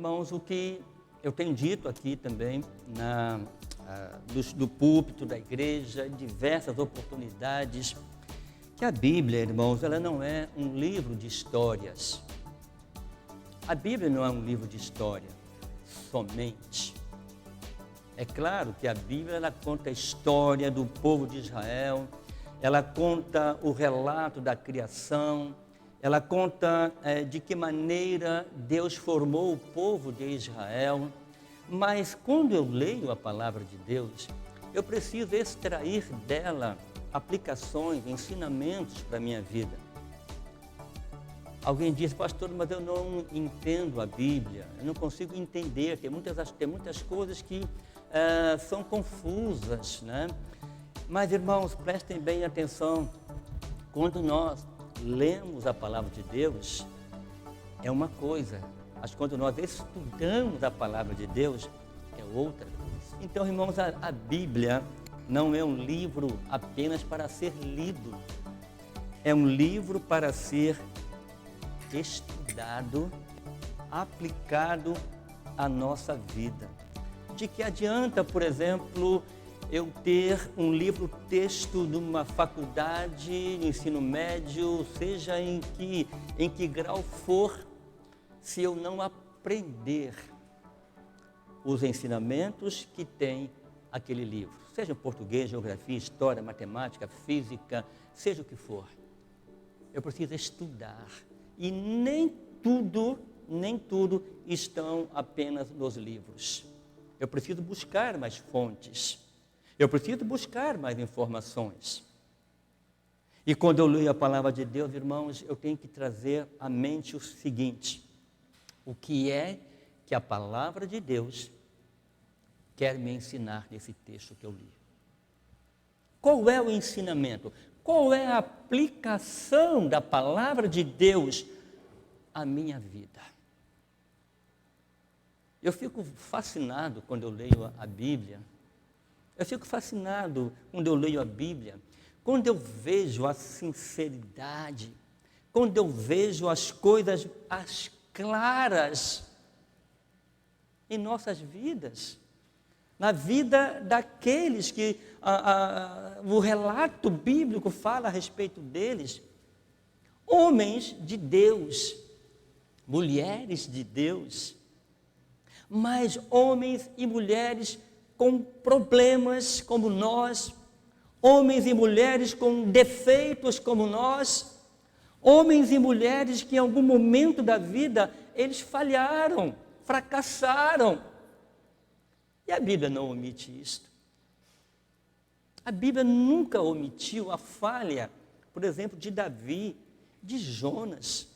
irmãos, o que eu tenho dito aqui também, do púlpito da igreja, em diversas oportunidades, que a Bíblia, irmãos, ela não é um livro de histórias. A Bíblia não é um livro de história somente. É claro que a Bíblia ela conta a história do povo de Israel, ela conta o relato da criação, ela conta de que maneira Deus formou o povo de Israel. Mas quando eu leio a palavra de Deus, eu preciso extrair dela aplicações, ensinamentos para a minha vida. Alguém diz, pastor, mas eu não entendo a Bíblia, eu não consigo entender, tem muitas coisas que são confusas, né? Mas, irmãos, prestem bem atenção, quando nós lemos a palavra de Deus, é uma coisa, mas quando nós estudamos a palavra de Deus, é outra coisa. Então, irmãos, a Bíblia não é um livro apenas para ser lido, é um livro para ser estudado, aplicado à nossa vida. De que adianta, por exemplo, eu ter um livro-texto numa faculdade, no ensino médio, seja em que grau for, se eu não aprender os ensinamentos que tem aquele livro, seja em português, geografia, história, matemática, física, seja o que for. Eu preciso estudar. E nem tudo estão apenas nos livros. Eu preciso buscar mais fontes. Eu preciso buscar mais informações. E quando eu leio a palavra de Deus, irmãos, eu tenho que trazer à mente o seguinte: o que é que a palavra de Deus quer me ensinar nesse texto que eu li? Qual é o ensinamento? Qual é a aplicação da palavra de Deus à minha vida? Eu fico fascinado quando eu leio a Bíblia. Eu fico fascinado quando eu leio a Bíblia, quando eu vejo a sinceridade, quando eu vejo as coisas as claras em nossas vidas, na vida daqueles que o relato bíblico fala a respeito deles, homens de Deus, mulheres de Deus, mas homens e mulheres com problemas como nós, homens e mulheres com defeitos como nós, homens e mulheres que em algum momento da vida eles falharam, fracassaram. E a Bíblia não omite isto. A Bíblia nunca omitiu a falha, por exemplo, de Davi, de Jonas,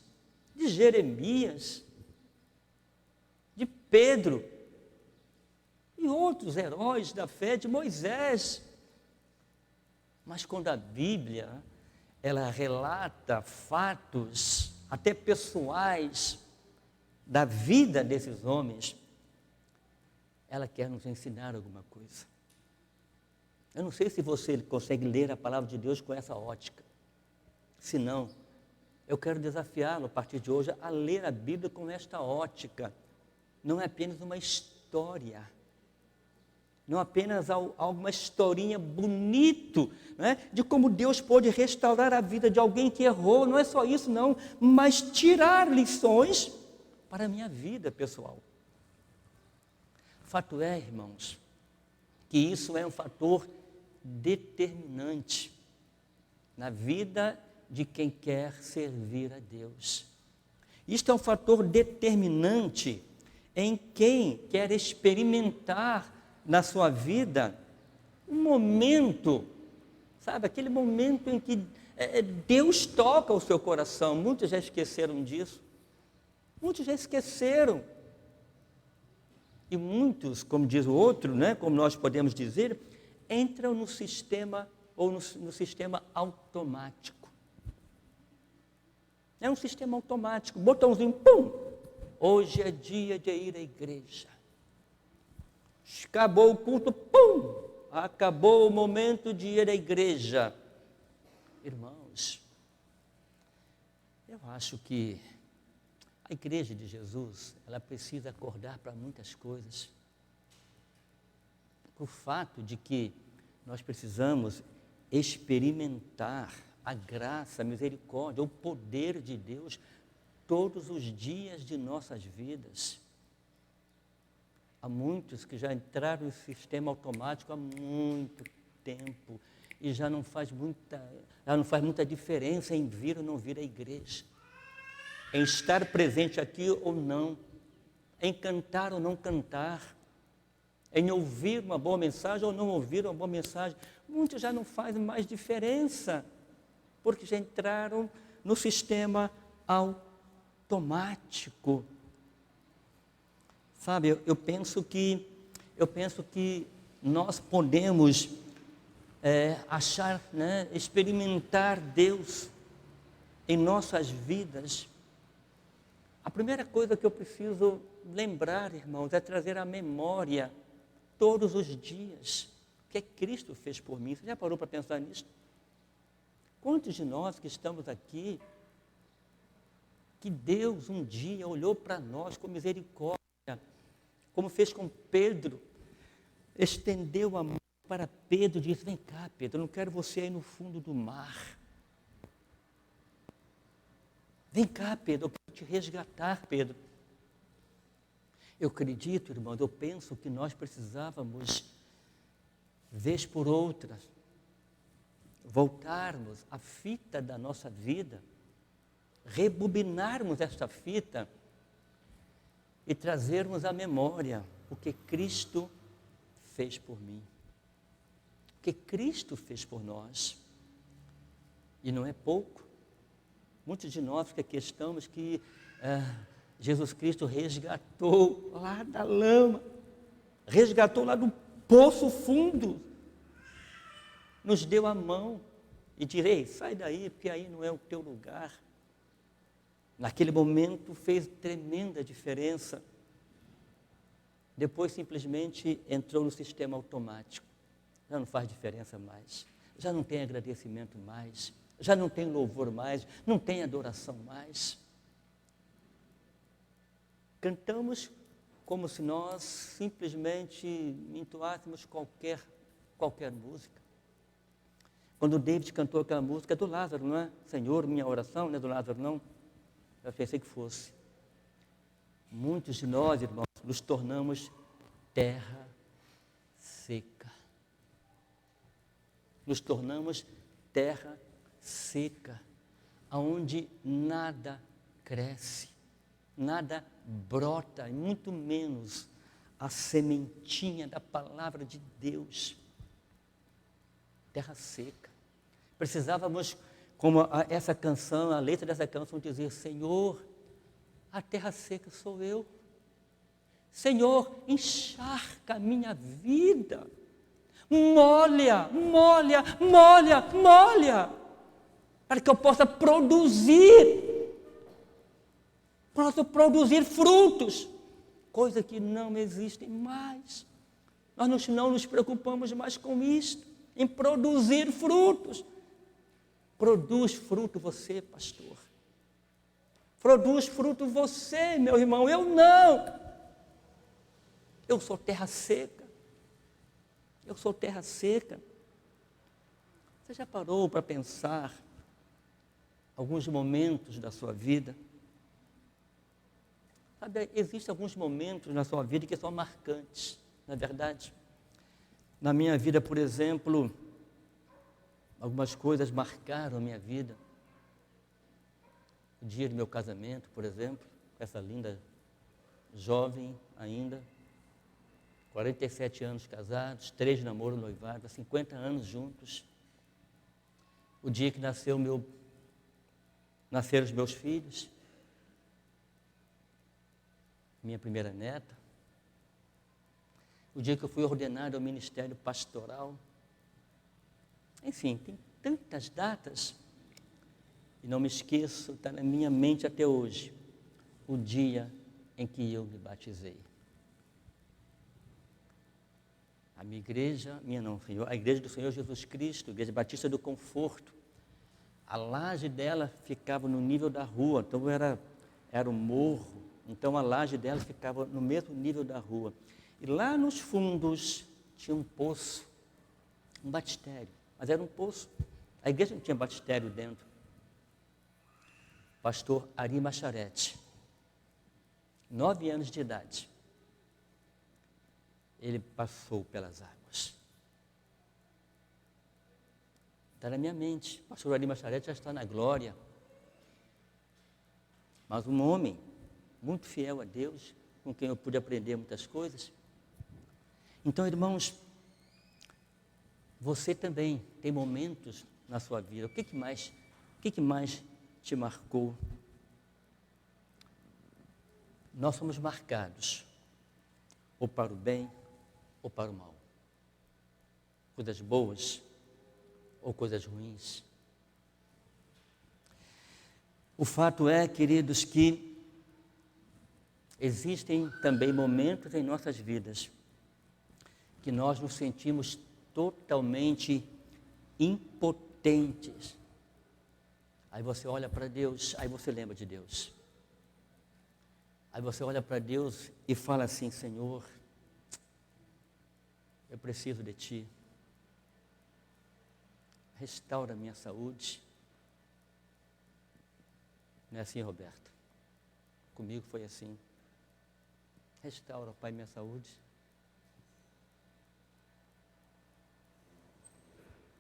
de Jeremias, de Pedro e outros heróis da fé, de Moisés. Mas quando a Bíblia, ela relata fatos, até pessoais, da vida desses homens, ela quer nos ensinar alguma coisa. Eu não sei se você consegue ler a palavra de Deus com essa ótica. Se não, eu quero desafiá-lo a partir de hoje a ler a Bíblia com esta ótica. Não é apenas uma história, não apenas alguma historinha bonito, né, de como Deus pôde restaurar a vida de alguém que errou. Não é só isso, não, mas tirar lições para a minha vida pessoal. Fato é, irmãos, que isso é um fator determinante na vida de quem quer servir a Deus. Isto é um fator determinante em quem quer experimentar na sua vida um momento, sabe, aquele momento em que Deus toca o seu coração. Muitos já esqueceram disso, muitos já esqueceram. E muitos, como diz o outro, né, como nós podemos dizer, entram no sistema, ou no sistema automático. É um sistema automático, botãozinho, pum! Hoje é dia de ir à igreja. Acabou o culto, pum! Acabou o momento de ir à igreja. Irmãos, eu acho que A igreja de Jesus, ela precisa acordar para muitas coisas. O fato de que nós precisamos experimentar a graça, a misericórdia, o poder de Deus todos os dias de nossas vidas. Há muitos que já entraram no sistema automático há muito tempo e já não faz muita diferença em vir ou não vir à igreja, em estar presente aqui ou não, em cantar ou não cantar, em ouvir uma boa mensagem ou não ouvir uma boa mensagem. Muitos já não fazem mais diferença, porque já entraram no sistema automático. Sabe, eu penso que nós podemos achar, experimentar Deus em nossas vidas. A primeira coisa que eu preciso lembrar, irmãos, é trazer à memória todos os dias o que Cristo fez por mim. Você já parou para pensar nisso? Quantos de nós que estamos aqui, que Deus um dia olhou para nós com misericórdia, como fez com Pedro, estendeu a mão para Pedro e disse: vem cá, Pedro, eu não quero você aí no fundo do mar. Vem cá, Pedro, eu quero te resgatar, Pedro. Eu acredito, irmãos, eu penso que nós precisávamos, vez por outra, voltarmos a fita da nossa vida, rebobinarmos esta fita e trazermos à memória o que Cristo fez por mim, o que Cristo fez por nós. E não é pouco. Muitos de nós que aqui estamos, que Jesus Cristo resgatou lá da lama, resgatou lá do poço fundo, nos deu a mão e direi: sai daí, porque aí não é o teu lugar. Naquele momento fez tremenda diferença. Depois simplesmente entrou no sistema automático. Já não faz diferença mais, já não tem agradecimento mais, já não tem louvor mais, não tem adoração mais. Cantamos como se nós simplesmente entoássemos qualquer música. Quando o David cantou aquela música, é do Lázaro, não é? Senhor, minha oração, não é do Lázaro, não? Eu pensei que fosse. Muitos de nós, irmãos, nos tornamos terra seca. Nos tornamos terra seca, aonde nada cresce, nada brota, e muito menos a sementinha da palavra de Deus. Terra seca. Precisávamos, como essa canção, a letra dessa canção dizer: Senhor, a terra seca sou eu. Senhor, encharca a minha vida. Molha, para que eu possa produzir frutos, coisa que não existem mais. Nós não nos preocupamos mais com isto, em produzir frutos. Produz fruto você, pastor. Produz fruto você, meu irmão, eu não. Eu sou terra seca. Eu sou terra seca. Você já parou para pensar alguns momentos da sua vida? Sabe, existem alguns momentos na sua vida que são marcantes, não é verdade? Na minha vida, por exemplo, algumas coisas marcaram a minha vida. O dia do meu casamento, por exemplo, essa linda jovem ainda, 47 anos casados, 3 namoro noivado, 50 anos juntos. O dia que nasceram os meus filhos, minha primeira neta. O dia que eu fui ordenado ao ministério pastoral. Enfim, tem tantas datas. E não me esqueço, está na minha mente até hoje, o dia em que eu me batizei. A minha igreja, a igreja do Senhor Jesus Cristo, a Igreja Batista do Conforto, a laje dela ficava no nível da rua, então era era um morro, então a laje dela ficava no mesmo nível da rua. E lá nos fundos tinha um poço, um batistério, mas era um poço. A igreja não tinha batistério dentro. Pastor Ari Macharete, 9 anos de idade, ele passou pelas águas. Está na minha mente. Pastor Ari Macharete já está na glória. Mas um homem muito fiel a Deus, com quem eu pude aprender muitas coisas. Então, irmãos, você também tem momentos na sua vida. O que mais te marcou? Nós somos marcados, ou para o bem, ou para o mal. Coisas boas, ou coisas ruins. O fato é, queridos, que existem também momentos em nossas vidas que nós nos sentimos totalmente impotentes. Aí você olha para Deus, aí você lembra de Deus. Aí você olha para Deus e fala assim: Senhor, eu preciso de Ti. Restaura a minha saúde. Não é assim, Roberto? Comigo foi assim. Restaura, Pai, minha saúde.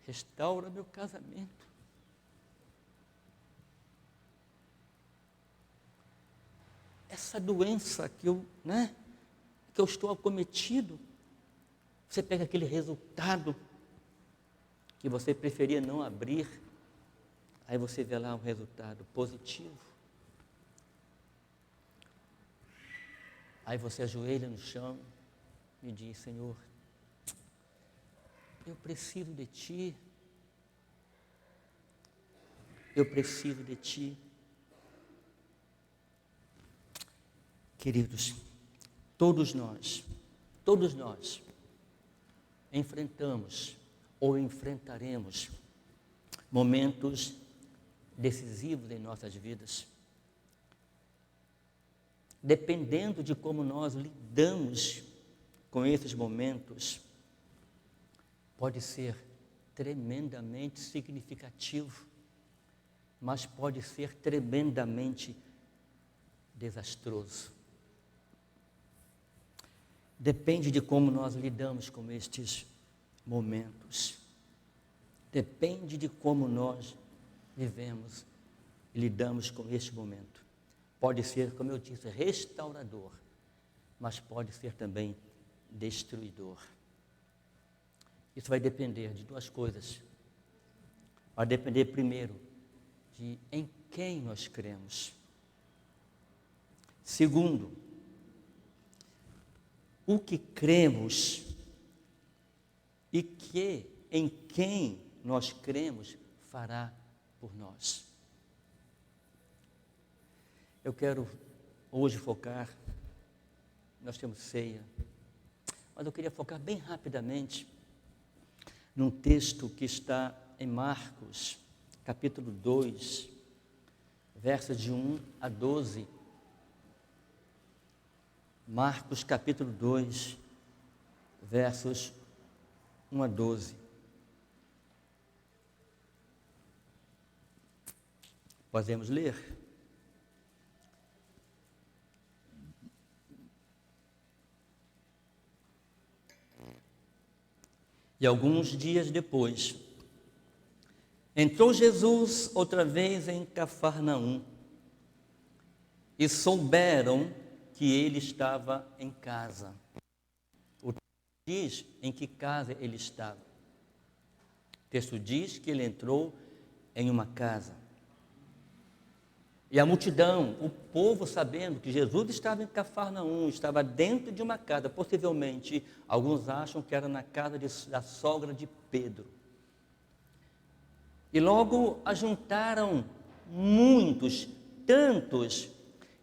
Restaura meu casamento. Essa doença que eu estou acometido, você pega aquele resultado que você preferia não abrir, aí você vê lá um resultado positivo. Aí você ajoelha no chão e diz: Senhor, eu preciso de Ti. Eu preciso de Ti. Queridos, todos nós enfrentamos ou enfrentaremos momentos decisivos em nossas vidas. Dependendo de como nós lidamos com esses momentos, pode ser tremendamente significativo, mas pode ser tremendamente desastroso. Depende de como nós lidamos com estes momentos. Depende de como nós vivemos e lidamos com este momento. Pode ser, como eu disse, restaurador, mas pode ser também destruidor. Isso vai depender de duas coisas. Vai depender, primeiro, de em quem nós cremos. Segundo, o que cremos e em quem nós cremos fará por nós. Eu quero hoje focar, nós temos ceia, mas eu queria focar bem rapidamente num texto que está em Marcos, capítulo 2, versos de 1 a 12. Marcos, capítulo 2, versos 1 a 12. Podemos ler? E alguns dias depois, entrou Jesus outra vez em Cafarnaum, e souberam que ele estava em casa. O texto diz em que casa ele estava. O texto diz que ele entrou em uma casa. E a multidão, o povo, sabendo que Jesus estava em Cafarnaum, estava dentro de uma casa, possivelmente, alguns acham que era na casa da sogra de Pedro. E logo ajuntaram muitos, tantos,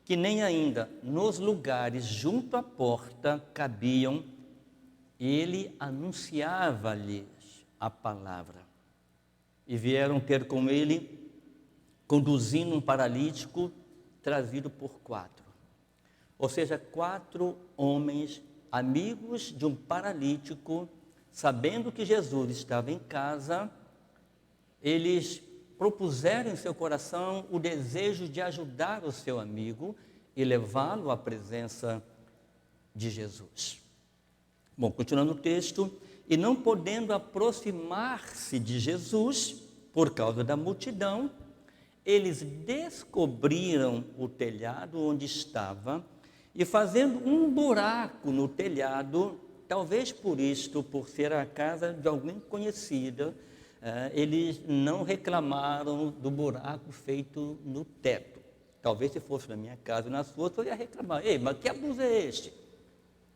que nem ainda nos lugares junto à porta cabiam. Ele anunciava-lhes a palavra. E vieram ter com ele, conduzindo um paralítico trazido por 4. Ou seja, 4 homens, amigos de um paralítico, sabendo que Jesus estava em casa, eles propuseram em seu coração o desejo de ajudar o seu amigo e levá-lo à presença de Jesus. Bom, continuando o texto, e não podendo aproximar-se de Jesus, por causa da multidão, eles descobriram o telhado onde estava e fazendo um buraco no telhado, talvez por isto, por ser a casa de alguém conhecida, eles não reclamaram do buraco feito no teto. Talvez se fosse na minha casa e na sua, eu ia reclamar: ei, mas que abuso é este?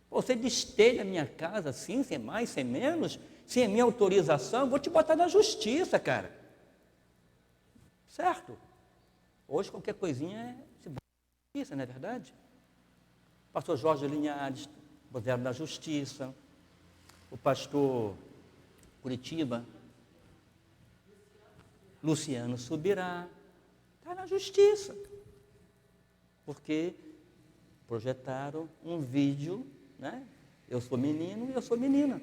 Você destelha a minha casa assim, sem mais, sem menos, sem a minha autorização, eu vou te botar na justiça, cara. Certo? Hoje qualquer coisinha é justiça, não é verdade? O pastor Jorge Linhares puseram na justiça, o pastor Curitiba, Luciano Subirá, está na justiça, porque projetaram um vídeo, né? Eu sou menino e eu sou menina.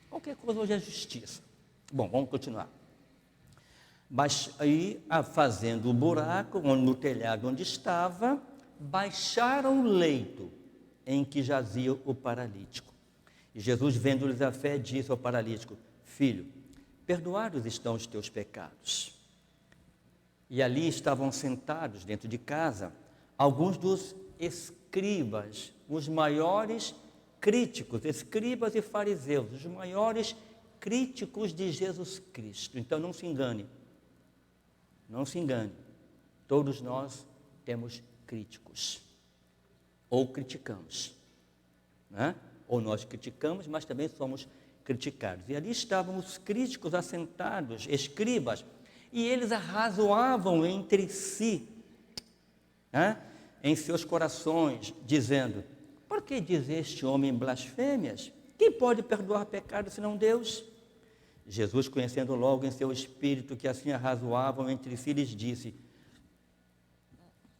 Qualquer coisa hoje é justiça. Bom, vamos continuar. Mas aí, fazendo o buraco no telhado onde estava, baixaram o leito em que jazia o paralítico. E Jesus, vendo-lhes a fé, disse ao paralítico: filho, perdoados estão os teus pecados. E ali estavam sentados dentro de casa alguns dos escribas, os maiores críticos, escribas e fariseus, os maiores críticos de Jesus Cristo. Então não se engane, todos nós temos críticos, ou criticamos, né? Ou nós criticamos, mas também somos criticados. E ali estavam os críticos assentados, escribas, e eles arrazoavam entre si, né? Em seus corações, dizendo: por que diz este homem blasfêmias? Quem pode perdoar pecado senão Deus? Jesus, conhecendo logo em seu espírito que assim arrazoavam entre si, lhes disse: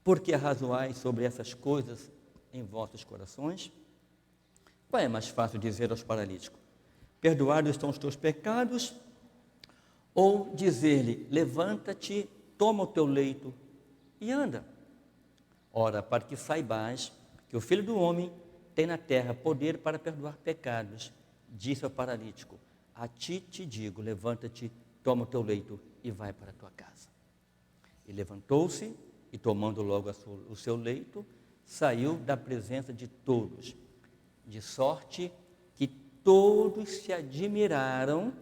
por que arrazoais sobre essas coisas em vossos corações? Qual é mais fácil dizer aos paralíticos: perdoados estão os teus pecados? Ou dizer-lhe: levanta-te, toma o teu leito e anda? Ora, para que saibais que o Filho do Homem tem na terra poder para perdoar pecados, disse ao paralítico: a ti te digo, levanta-te, toma o teu leito e vai para a tua casa. E levantou-se e, tomando logo o seu leito, saiu da presença de todos, de sorte que todos se admiraram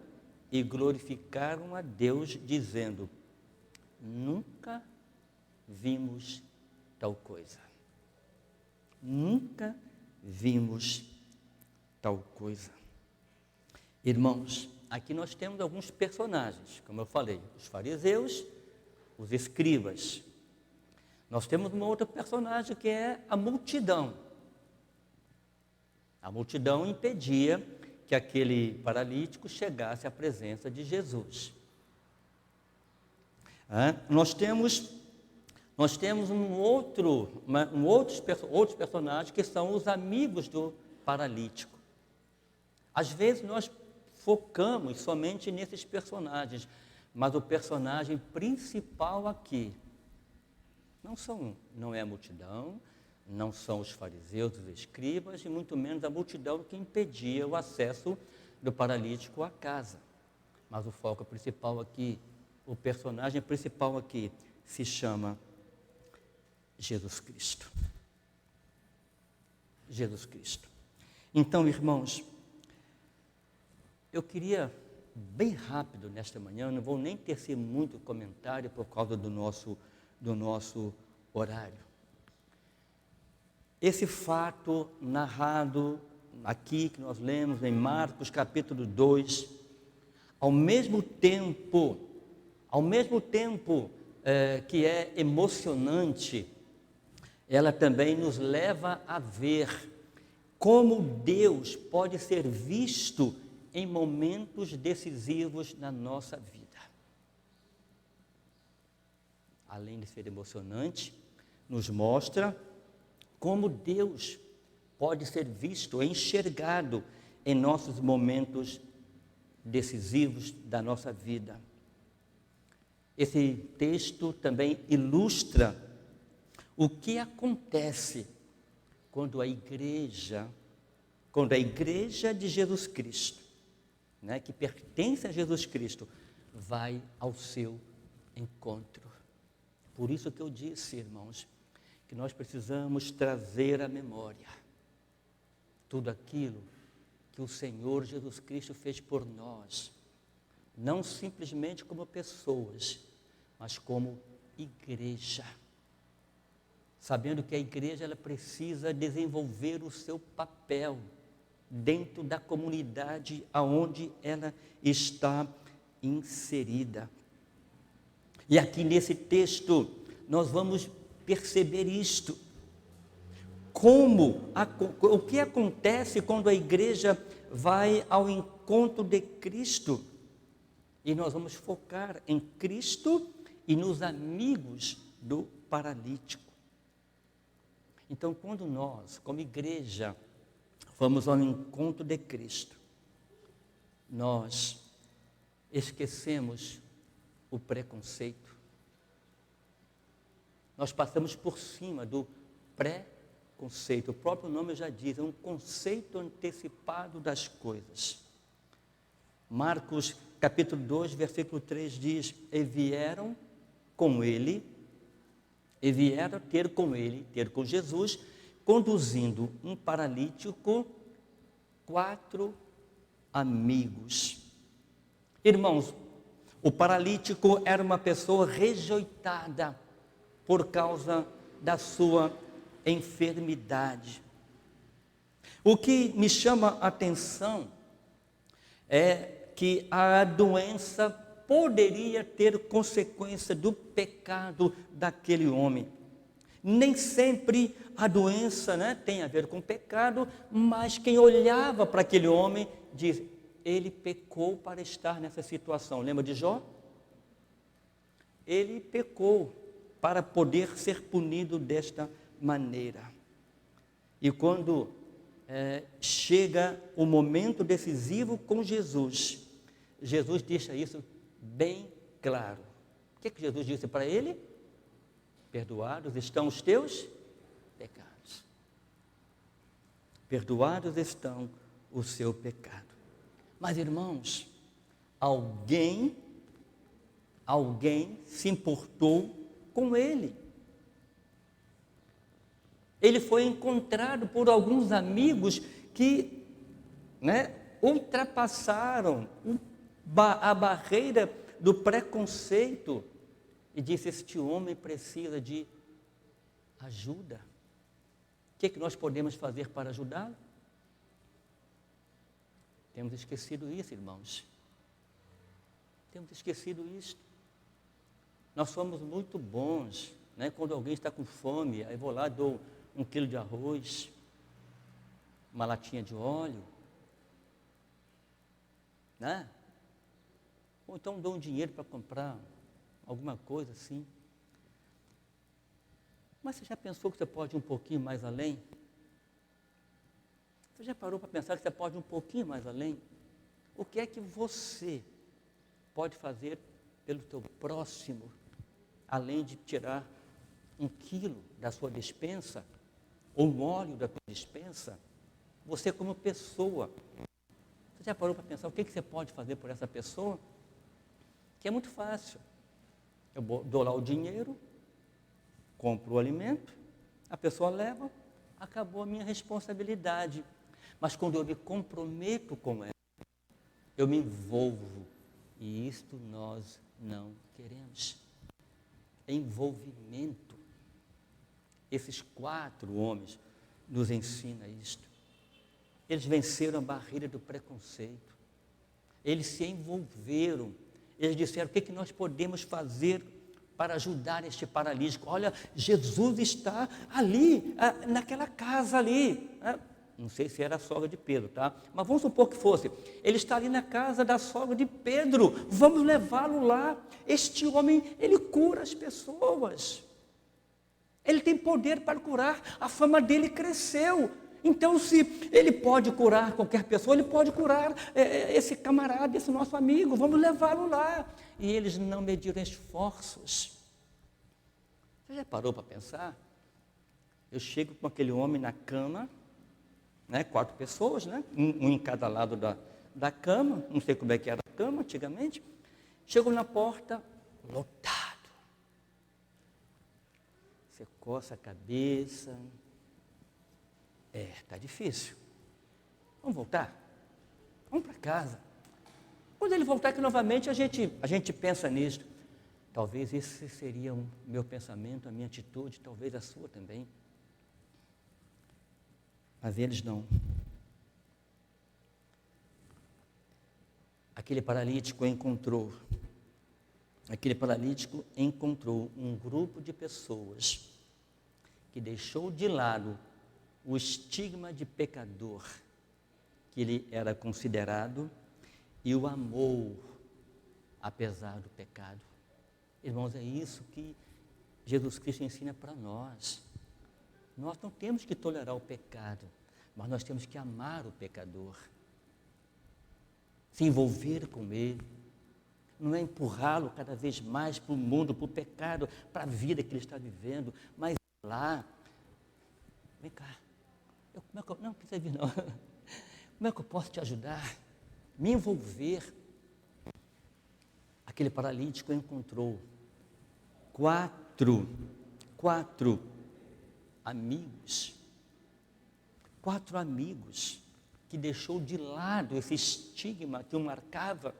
e glorificaram a Deus, dizendo: nunca vimos tal coisa. Nunca vimos tal coisa. Irmãos, aqui nós temos alguns personagens, como eu falei, os fariseus, os escribas. Nós temos uma outra personagem que é a multidão. A multidão impedia que aquele paralítico chegasse à presença de Jesus. Nós temos outros personagens que são os amigos do paralítico. Às vezes nós focamos somente nesses personagens, mas o personagem principal aqui não é a multidão, não são os fariseus, os escribas, e muito menos a multidão que impedia o acesso do paralítico à casa. Mas o foco principal aqui, o personagem principal aqui, se chama Jesus Cristo. Jesus Cristo. Então, irmãos, eu queria, bem rápido nesta manhã, não vou nem tecer muito comentário por causa do nosso horário. Esse fato narrado aqui, que nós lemos em Marcos capítulo 2, ao mesmo tempo que é emocionante, ela também nos leva a ver como Deus pode ser visto em momentos decisivos na nossa vida. Além de ser emocionante, nos mostra como Deus pode ser visto, enxergado em nossos momentos decisivos da nossa vida. Esse texto também ilustra o que acontece quando a igreja de Jesus Cristo, né, que pertence a Jesus Cristo, vai ao seu encontro. Por isso que eu disse, irmãos, que nós precisamos trazer à memória tudo aquilo que o Senhor Jesus Cristo fez por nós, não simplesmente como pessoas, mas como igreja. Sabendo que a igreja ela precisa desenvolver o seu papel dentro da comunidade aonde ela está inserida. E aqui nesse texto nós vamos perceber isto. O que acontece quando a igreja vai ao encontro de Cristo? E nós vamos focar em Cristo e nos amigos do paralítico. Então, quando nós, como igreja, vamos ao encontro de Cristo, nós esquecemos o preconceito. Nós passamos por cima do preconceito. O próprio nome já diz, é um conceito antecipado das coisas. Marcos capítulo 2, versículo 3 diz, e vieram ter com Jesus, conduzindo um paralítico, 4 amigos. Irmãos, o paralítico era uma pessoa rejeitada por causa da sua enfermidade. O que me chama a atenção é que a doença poderia ter consequência do pecado daquele homem. Nem sempre a doença, né, tem a ver com pecado, mas quem olhava para aquele homem diz, ele pecou para estar nessa situação. Lembra de Jó? Ele pecou para poder ser punido desta maneira. E quando chega o momento decisivo com Jesus, Jesus deixa isso bem claro. O que Jesus disse para ele? Perdoados estão os teus pecados. Perdoados estão o seu pecado. Mas, irmãos, alguém se importou com ele. Ele foi encontrado por alguns amigos que, ultrapassaram a barreira do preconceito e disse, este homem precisa de ajuda. O que nós podemos fazer para ajudá-lo? Temos esquecido isso, irmãos. Temos esquecido isso. Nós somos muito bons, quando alguém está com fome, aí vou lá, dou 1 quilo de arroz, uma latinha de óleo, ou então dou um dinheiro para comprar alguma coisa assim. Mas você já pensou que você pode ir um pouquinho mais além? Você já parou para pensar que você pode ir um pouquinho mais além? O que é que você pode fazer pelo teu próximo, além de tirar 1 quilo da sua despensa, ou um óleo da tua despensa? Você como pessoa, você já parou para pensar o que você pode fazer por essa pessoa? Que é muito fácil. Eu dou lá o dinheiro, compro o alimento, a pessoa leva, acabou a minha responsabilidade. Mas quando eu me comprometo com ela, eu me envolvo, e isto nós não queremos. Envolvimento. Esses 4 homens nos ensinam isto. Eles venceram a barreira do preconceito. Eles se envolveram. Eles disseram, o que nós podemos fazer para ajudar este paralítico? Olha, Jesus está ali, naquela casa ali. Não sei se era a sogra de Pedro, tá? Mas vamos supor que fosse. Ele está ali na casa da sogra de Pedro. Vamos levá-lo lá. Este homem, ele cura as pessoas. Ele tem poder para curar, a fama dele cresceu. Então, se ele pode curar qualquer pessoa, ele pode curar esse camarada, esse nosso amigo, vamos levá-lo lá. E eles não mediram esforços. Você já parou para pensar? Eu chego com aquele homem na cama, né, 4 pessoas, né, um em cada lado da cama, não sei como é que era a cama antigamente. Chego na porta, lotado. Você coça a cabeça. Está difícil. Vamos voltar? Vamos para casa. Quando ele voltar aqui novamente, a gente pensa nisso. Talvez esse seria o meu pensamento, a minha atitude, talvez a sua também. Mas eles não. Aquele paralítico encontrou um grupo de pessoas que deixou de lado o estigma de pecador que ele era considerado e o amou apesar do pecado. Irmãos, é isso que Jesus Cristo ensina para nós. Nós não temos que tolerar o pecado, mas nós temos que amar o pecador, se envolver com ele, não é empurrá-lo cada vez mais para o mundo, para o pecado, para a vida que ele está vivendo, mas lá, vem cá, não precisa vir não, como é que eu posso te ajudar? Me envolver. Aquele paralítico encontrou quatro amigos que deixou de lado esse estigma que o marcava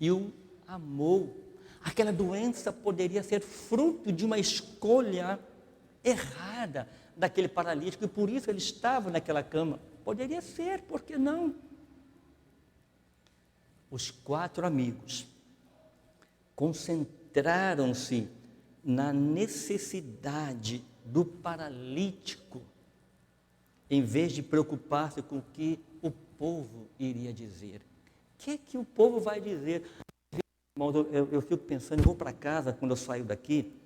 e o amou. Aquela doença poderia ser fruto de uma escolha errada daquele paralítico e por isso ele estava naquela cama. Poderia ser, por que não? Os 4 amigos concentraram-se na necessidade do paralítico, em vez de preocupar-se com o que o povo iria dizer. O que o povo vai dizer? Irmãos, eu fico pensando, eu vou para casa, quando eu saio daqui,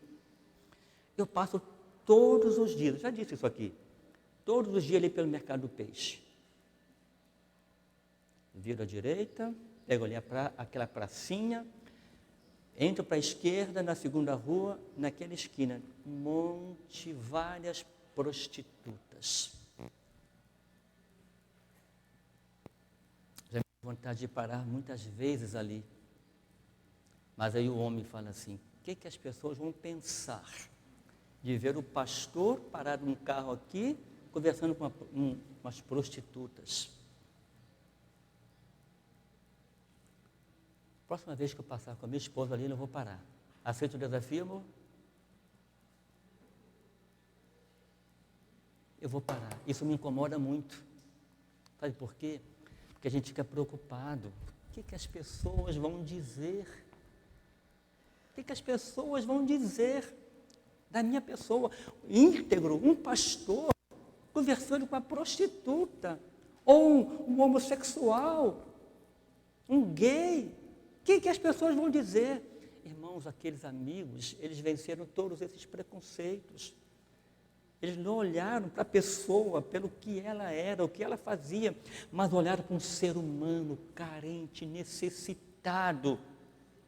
eu passo todos os dias, já disse isso aqui, todos os dias ali pelo mercado do peixe. Viro à direita, pego ali aquela pracinha, entro para a esquerda, na segunda rua, naquela esquina, várias prostitutas. Já me deu vontade de parar muitas vezes ali. Mas aí o homem fala assim, o que as pessoas vão pensar de ver o pastor parado num carro aqui, conversando com umas prostitutas? Próxima vez que eu passar com a minha esposa ali, eu vou parar. Aceita o desafio, amor? Eu vou parar. Isso me incomoda muito. Sabe por quê? Porque a gente fica preocupado. O que as pessoas vão dizer? O que as pessoas vão dizer da minha pessoa? Íntegro, um pastor conversando com uma prostituta, ou um homossexual, um gay. O que as pessoas vão dizer? Irmãos, aqueles amigos, eles venceram todos esses preconceitos. Eles não olharam para a pessoa, pelo que ela era, o que ela fazia, mas olharam para um ser humano carente, necessitado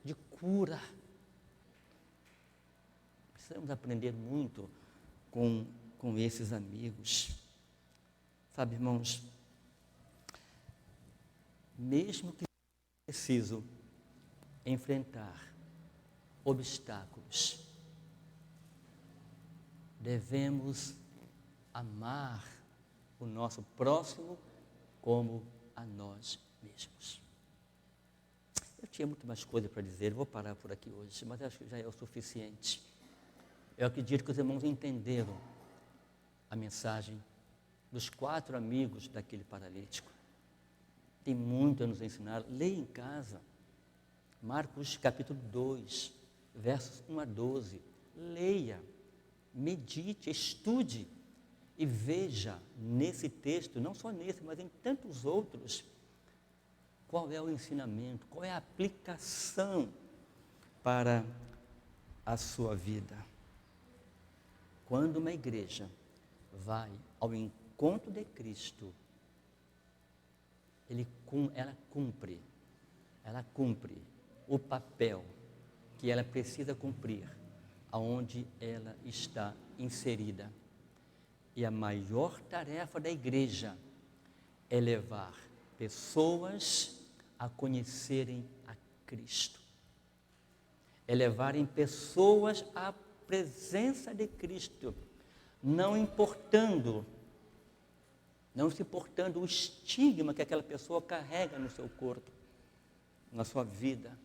de cura. Precisamos aprender muito com esses amigos. Sabe, irmãos, mesmo que seja preciso enfrentar obstáculos, devemos amar o nosso próximo como a nós mesmos. Eu tinha muito mais coisa para dizer, vou parar por aqui hoje, mas acho que já é o suficiente. Eu acredito que os irmãos entenderam a mensagem dos 4 amigos daquele paralítico. Tem muito a nos ensinar. Leia em casa, Marcos capítulo 2, versos 1 a 12. Leia, medite, estude e veja nesse texto, não só nesse, mas em tantos outros, qual é o ensinamento, qual é a aplicação para a sua vida. Quando uma igreja vai ao encontro de Cristo, ela cumpre o papel que ela precisa cumprir, aonde ela está inserida. E a maior tarefa da igreja é levar pessoas a conhecerem a Cristo, é levarem pessoas à presença de Cristo, não se importando o estigma que aquela pessoa carrega no seu corpo, na sua vida,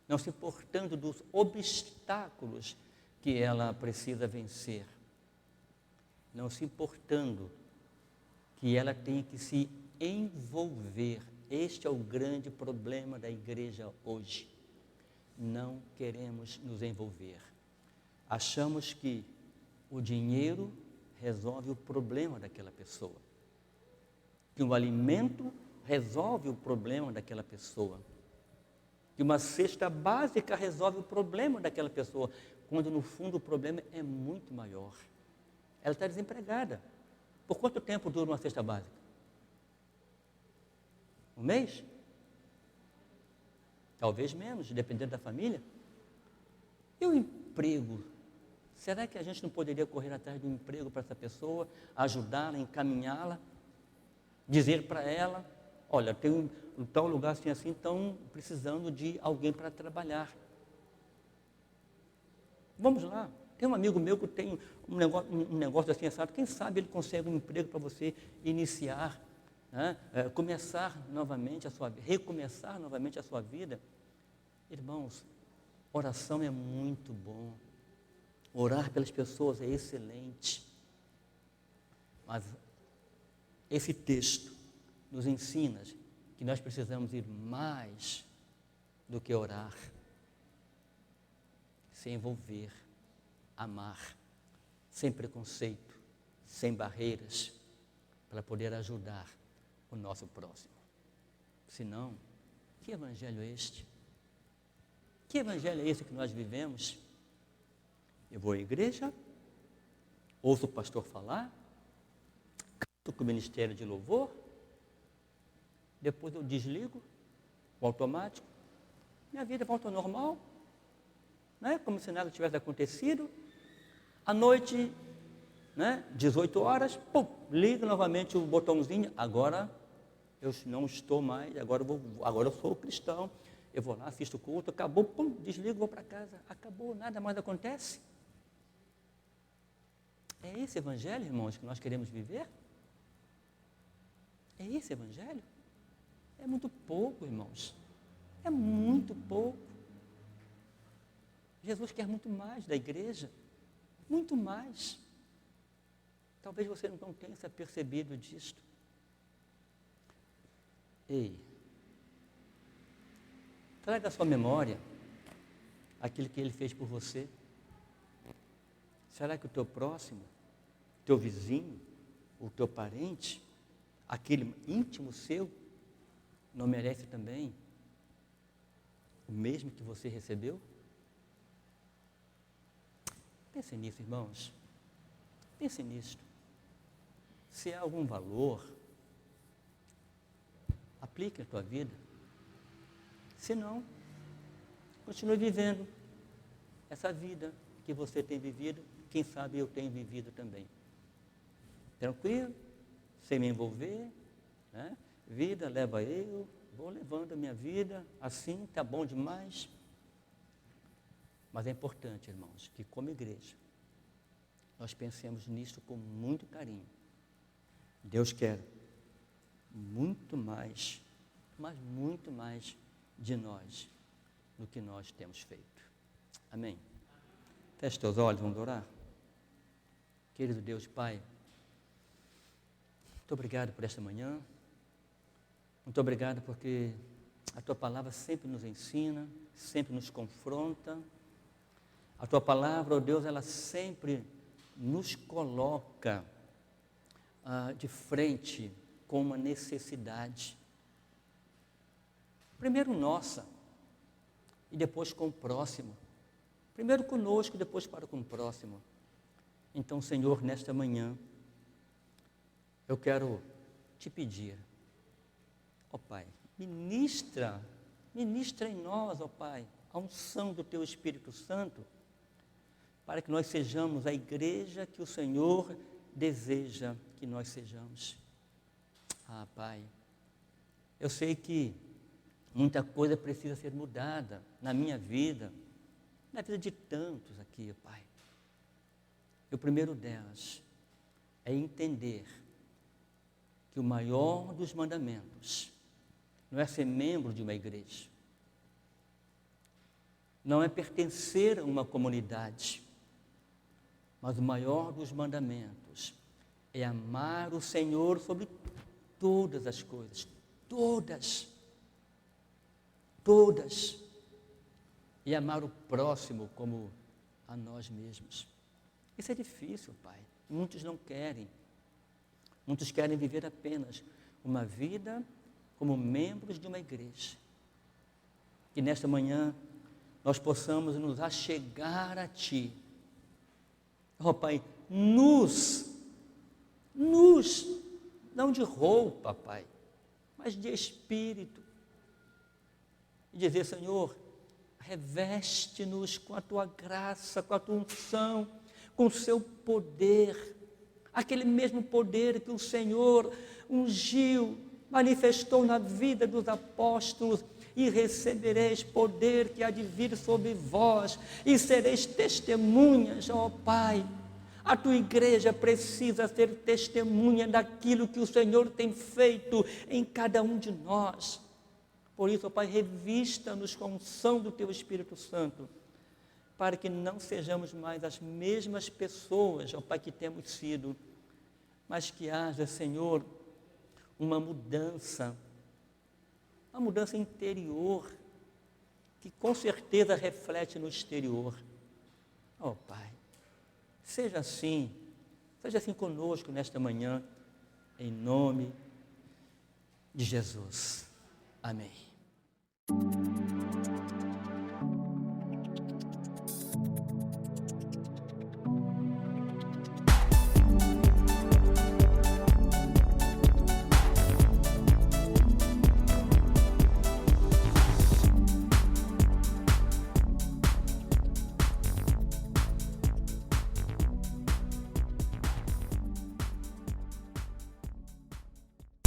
não se importando dos obstáculos que ela precisa vencer, não se importando que ela tem que se envolver. Este é o grande problema da igreja hoje. Não queremos nos envolver. Achamos que o dinheiro resolve o problema daquela pessoa, que o alimento resolve o problema daquela pessoa, que uma cesta básica resolve o problema daquela pessoa, quando no fundo o problema é muito maior. Ela está desempregada. Por quanto tempo dura uma cesta básica? Um mês? Talvez menos, dependendo da família. E o emprego? Será que a gente não poderia correr atrás de um emprego para essa pessoa, ajudá-la, encaminhá-la, dizer para ela, olha, tem um tal lugar assim, estão precisando de alguém para trabalhar. Vamos lá. Tem um amigo meu que tem um negócio assim, assado, quem sabe ele consegue um emprego para você iniciar, né? Recomeçar novamente a sua vida. Irmãos, oração é muito bom. Orar pelas pessoas é excelente. Mas esse texto nos ensina que nós precisamos ir mais do que orar, se envolver, amar, sem preconceito, sem barreiras, para poder ajudar o nosso próximo. Senão, que evangelho é este? Que evangelho é esse que nós vivemos? Eu vou à igreja, ouço o pastor falar, canto com o ministério de louvor, depois eu desligo o automático, minha vida volta ao normal, né? Como se nada tivesse acontecido. À noite, né? 18 horas, pum, liga novamente o botãozinho, agora eu não estou mais, agora eu sou cristão, eu vou lá, assisto o culto, acabou, pum, desligo, vou para casa, acabou, nada mais acontece. É esse evangelho, irmãos, que nós queremos viver? É esse evangelho? É muito pouco, irmãos. É muito pouco. Jesus quer muito mais da igreja. Muito mais. Talvez você não tenha se apercebido disto. Ei, traga à sua memória aquilo que Ele fez por você. Será que o teu próximo, teu vizinho, o teu parente, aquele íntimo seu, não merece também o mesmo que você recebeu? Pense nisso, irmãos. Pense nisto. Se há algum valor, aplique na tua vida. Se não, continue vivendo essa vida que você tem vivido, quem sabe eu tenho vivido também. Tranquilo, sem me envolver, né? Vida leva eu, vou levando a minha vida, assim, está bom demais. Mas é importante, irmãos, que como igreja, nós pensemos nisso com muito carinho. Deus quer muito mais, mas muito mais de nós do que nós temos feito. Amém? Feche teus olhos, vamos orar? Querido Deus, Pai, muito obrigado por esta manhã. Muito obrigado porque a Tua palavra sempre nos ensina, sempre nos confronta. A Tua palavra, ó Deus, ela sempre nos coloca de frente com uma necessidade. Primeiro nossa, e depois com o próximo. Primeiro conosco, depois para com o próximo. Então, Senhor, nesta manhã, eu quero te pedir, ó Pai, ministra em nós, ó Pai, a unção do Teu Espírito Santo, para que nós sejamos a igreja que o Senhor deseja que nós sejamos. Ah, Pai, eu sei que muita coisa precisa ser mudada na minha vida, na vida de tantos aqui, Pai. E o primeiro delas é entender que o maior dos mandamentos não é ser membro de uma igreja, não é pertencer a uma comunidade, mas o maior dos mandamentos é amar o Senhor sobre todas as coisas, todas, e amar o próximo como a nós mesmos. Isso é difícil, Pai. Muitos não querem. Muitos querem viver apenas uma vida como membros de uma igreja. Que nesta manhã nós possamos nos achegar a Ti. Oh, Pai, não de roupa, Pai, mas de espírito. E dizer, Senhor, reveste-nos com a Tua graça, com a Tua unção, com o Seu poder, aquele mesmo poder que o Senhor ungiu, manifestou na vida dos apóstolos, e recebereis poder que há de vir sobre vós, e sereis testemunhas, ó Pai. A Tua igreja precisa ser testemunha daquilo que o Senhor tem feito em cada um de nós. Por isso, ó Pai, revista-nos com a unção do Teu Espírito Santo, para que não sejamos mais as mesmas pessoas, ó Pai, que temos sido, mas que haja, Senhor, uma mudança interior, que com certeza reflete no exterior. Ó Pai, seja assim conosco nesta manhã, em nome de Jesus. Amém.